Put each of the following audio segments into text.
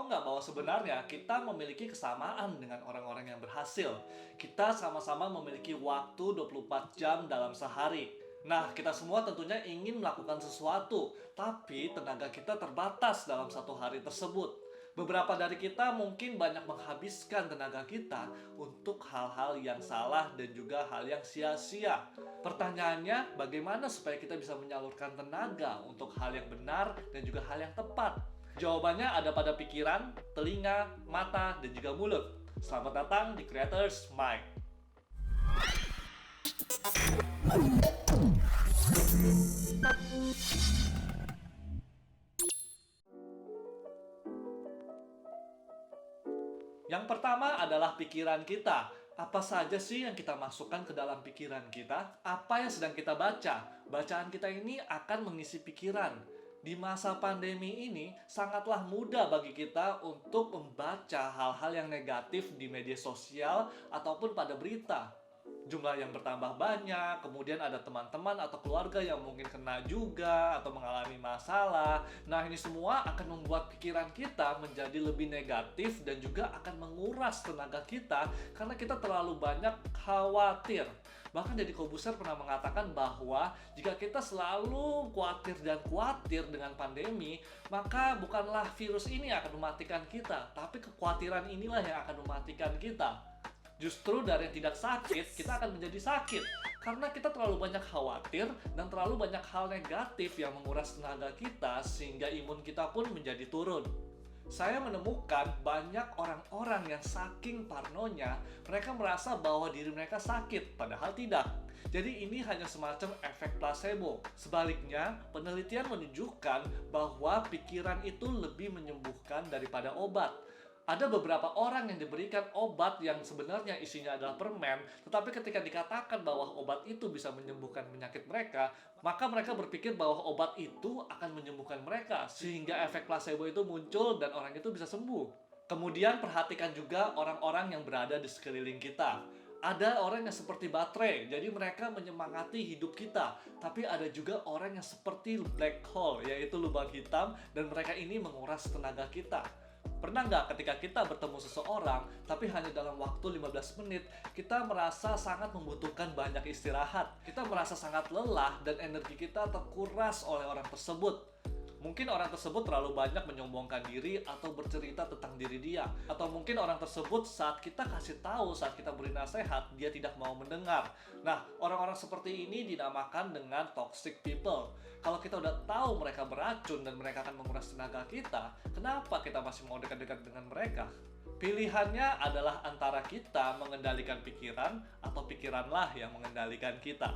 tahu nggak bahwa sebenarnya kita memiliki kesamaan dengan orang-orang yang berhasil? Kita sama-sama memiliki waktu 24 jam dalam sehari. Nah, kita semua tentunya ingin melakukan sesuatu, tapi tenaga kita terbatas dalam satu hari tersebut. Beberapa dari kita mungkin banyak menghabiskan tenaga kita untuk hal-hal yang salah dan juga hal yang sia-sia. Pertanyaannya, bagaimana supaya kita bisa menyalurkan tenaga untuk hal yang benar dan juga hal yang tepat? Jawabannya ada pada pikiran, telinga, mata, dan juga mulut. Selamat datang di Creators Mind. Yang pertama adalah pikiran kita. Apa saja sih yang kita masukkan ke dalam pikiran kita? Apa yang sedang kita baca? Bacaan kita ini akan mengisi pikiran. Di masa pandemi ini, sangatlah mudah bagi kita untuk membaca hal-hal yang negatif di media sosial ataupun pada berita. Jumlah yang bertambah banyak, kemudian ada teman-teman atau keluarga yang mungkin kena juga atau mengalami masalah. Nah, ini semua akan membuat pikiran kita menjadi lebih negatif dan juga akan menguras tenaga kita karena kita terlalu banyak khawatir. Bahkan Deddy Corbuzier pernah mengatakan bahwa jika kita selalu khawatir dengan pandemi, maka bukanlah virus ini yang akan mematikan kita, tapi kekhawatiran inilah yang akan mematikan kita. Justru dari yang tidak sakit, kita akan menjadi sakit. Karena kita terlalu banyak khawatir dan terlalu banyak hal negatif yang menguras tenaga kita sehingga imun kita pun menjadi turun. Saya menemukan banyak orang-orang yang saking parnonya, mereka merasa bahwa diri mereka sakit, padahal tidak. Jadi ini hanya semacam efek placebo. Sebaliknya, penelitian menunjukkan bahwa pikiran itu lebih menyembuhkan daripada obat. Ada beberapa orang yang diberikan obat yang sebenarnya isinya adalah permen, tetapi ketika dikatakan bahwa obat itu bisa menyembuhkan penyakit mereka, maka mereka berpikir bahwa obat itu akan menyembuhkan mereka, sehingga efek placebo itu muncul dan orang itu bisa sembuh. Kemudian perhatikan juga orang-orang yang berada di sekeliling kita. Ada orang yang seperti baterai, jadi mereka menyemangati hidup kita. Tapi ada juga orang yang seperti black hole, yaitu lubang hitam, dan mereka ini menguras tenaga kita. Pernah nggak ketika kita bertemu seseorang, tapi hanya dalam waktu 15 menit, kita merasa sangat membutuhkan banyak istirahat. Kita merasa sangat lelah dan energi kita terkuras oleh orang tersebut. Mungkin orang tersebut terlalu banyak menyombongkan diri atau bercerita tentang diri dia. Atau mungkin orang tersebut saat kita kasih tahu, saat kita beri nasihat, dia tidak mau mendengar. Nah, orang-orang seperti ini dinamakan dengan toxic people. Kalau kita udah tahu mereka beracun dan mereka akan menguras tenaga kita, kenapa kita masih mau dekat-dekat dengan mereka? Pilihannya adalah antara kita mengendalikan pikiran atau pikiranlah yang mengendalikan kita.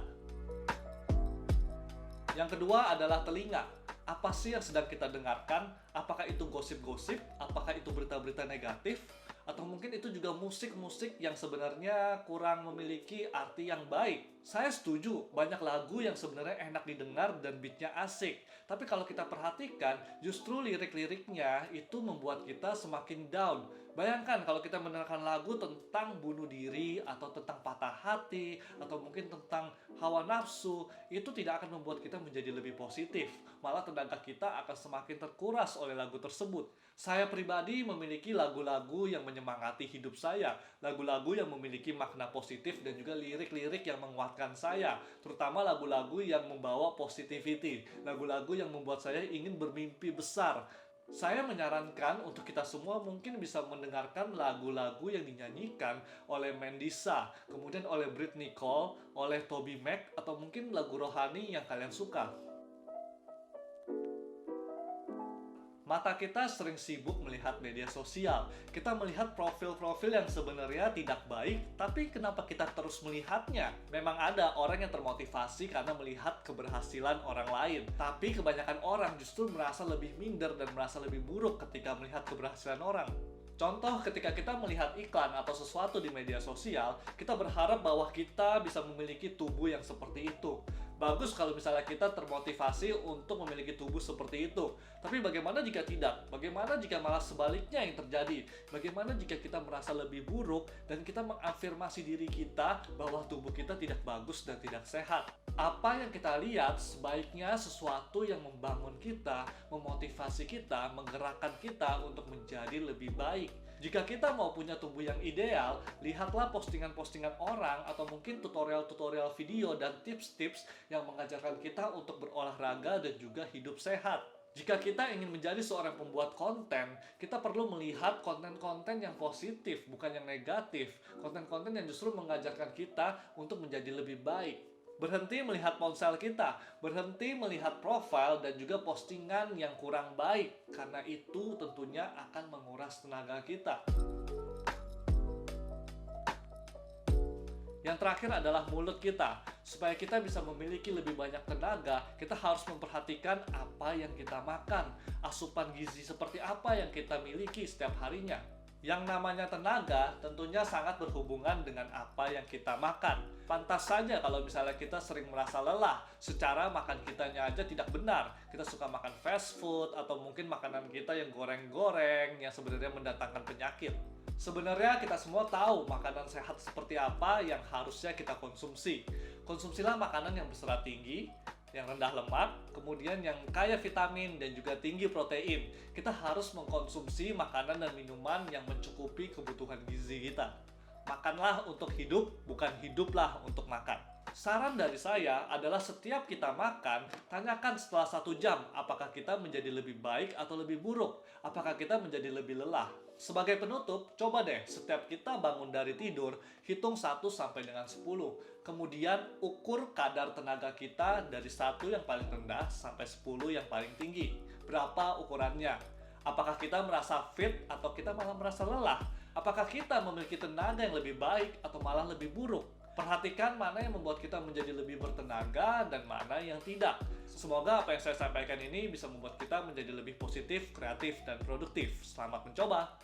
Yang kedua adalah telinga. Apa sih yang sedang kita dengarkan? Apakah itu gosip-gosip? Apakah itu berita-berita negatif? Atau mungkin itu juga musik-musik yang sebenarnya kurang memiliki arti yang baik? Saya setuju, banyak lagu yang sebenarnya enak didengar dan beatnya asik. Tapi kalau kita perhatikan, justru lirik-liriknya itu membuat kita semakin down. Bayangkan kalau kita mendengarkan lagu tentang bunuh diri, atau tentang patah hati, atau mungkin tentang hawa nafsu, itu tidak akan membuat kita menjadi lebih positif. Malah tenaga kita akan semakin terkuras oleh lagu tersebut. Saya pribadi memiliki lagu-lagu yang menyemangati hidup saya, lagu-lagu yang memiliki makna positif dan juga lirik-lirik yang menguatkan saya, terutama lagu-lagu yang membawa positivity, lagu-lagu yang membuat saya ingin bermimpi besar. Saya menyarankan untuk kita semua mungkin bisa mendengarkan lagu-lagu yang dinyanyikan oleh Mandisa, kemudian oleh Britney Cole, oleh Toby Mac, atau mungkin lagu rohani yang kalian suka. Mata kita sering sibuk melihat media sosial. Kita melihat profil-profil yang sebenarnya tidak baik, tapi kenapa kita terus melihatnya? Memang ada orang yang termotivasi karena melihat keberhasilan orang lain. Tapi kebanyakan orang justru merasa lebih minder dan merasa lebih buruk ketika melihat keberhasilan orang. Contoh, ketika kita melihat iklan atau sesuatu di media sosial, kita berharap bahwa kita bisa memiliki tubuh yang seperti itu. Bagus kalau misalnya kita termotivasi untuk memiliki tubuh seperti itu. Tapi bagaimana jika tidak? Bagaimana jika malah sebaliknya yang terjadi? Bagaimana jika kita merasa lebih buruk dan kita mengafirmasi diri kita bahwa tubuh kita tidak bagus dan tidak sehat? Apa yang kita lihat sebaiknya sesuatu yang membangun kita, memotivasi kita, menggerakkan kita untuk menjadi lebih baik. Jika kita mau punya tubuh yang ideal, lihatlah postingan-postingan orang atau mungkin tutorial-tutorial video dan tips-tips yang mengajarkan kita untuk berolahraga dan juga hidup sehat. Jika kita ingin menjadi seorang pembuat konten, kita perlu melihat konten-konten yang positif, bukan yang negatif. Konten-konten yang justru mengajarkan kita untuk menjadi lebih baik. Berhenti melihat ponsel kita, berhenti melihat profil dan juga postingan yang kurang baik, karena itu tentunya akan menguras tenaga kita. Yang terakhir adalah mulut kita. Supaya kita bisa memiliki lebih banyak tenaga, kita harus memperhatikan apa yang kita makan, asupan gizi seperti apa yang kita miliki setiap harinya. Yang namanya tenaga tentunya sangat berhubungan dengan apa yang kita makan. Pantas saja kalau misalnya kita sering merasa lelah, secara makan kitanya aja tidak benar. Kita suka makan fast food atau mungkin makanan kita yang goreng-goreng yang sebenarnya mendatangkan penyakit. Sebenarnya kita semua tahu makanan sehat seperti apa yang harusnya kita konsumsi. Konsumsilah makanan yang berserat tinggi, yang rendah lemak, kemudian yang kaya vitamin dan juga tinggi protein. Kita harus mengkonsumsi makanan dan minuman yang mencukupi kebutuhan gizi kita. Makanlah untuk hidup, bukan hiduplah untuk makan. Saran dari saya adalah setiap kita makan, tanyakan setelah 1 jam apakah kita menjadi lebih baik atau lebih buruk. Apakah kita menjadi lebih lelah. Sebagai penutup, coba deh setiap kita bangun dari tidur, hitung 1 sampai dengan 10. Kemudian ukur kadar tenaga kita dari 1 yang paling rendah sampai 10 yang paling tinggi. Berapa ukurannya? Apakah kita merasa fit atau kita malah merasa lelah? Apakah kita memiliki tenaga yang lebih baik atau malah lebih buruk? Perhatikan mana yang membuat kita menjadi lebih bertenaga dan mana yang tidak. Semoga apa yang saya sampaikan ini bisa membuat kita menjadi lebih positif, kreatif, dan produktif. Selamat mencoba!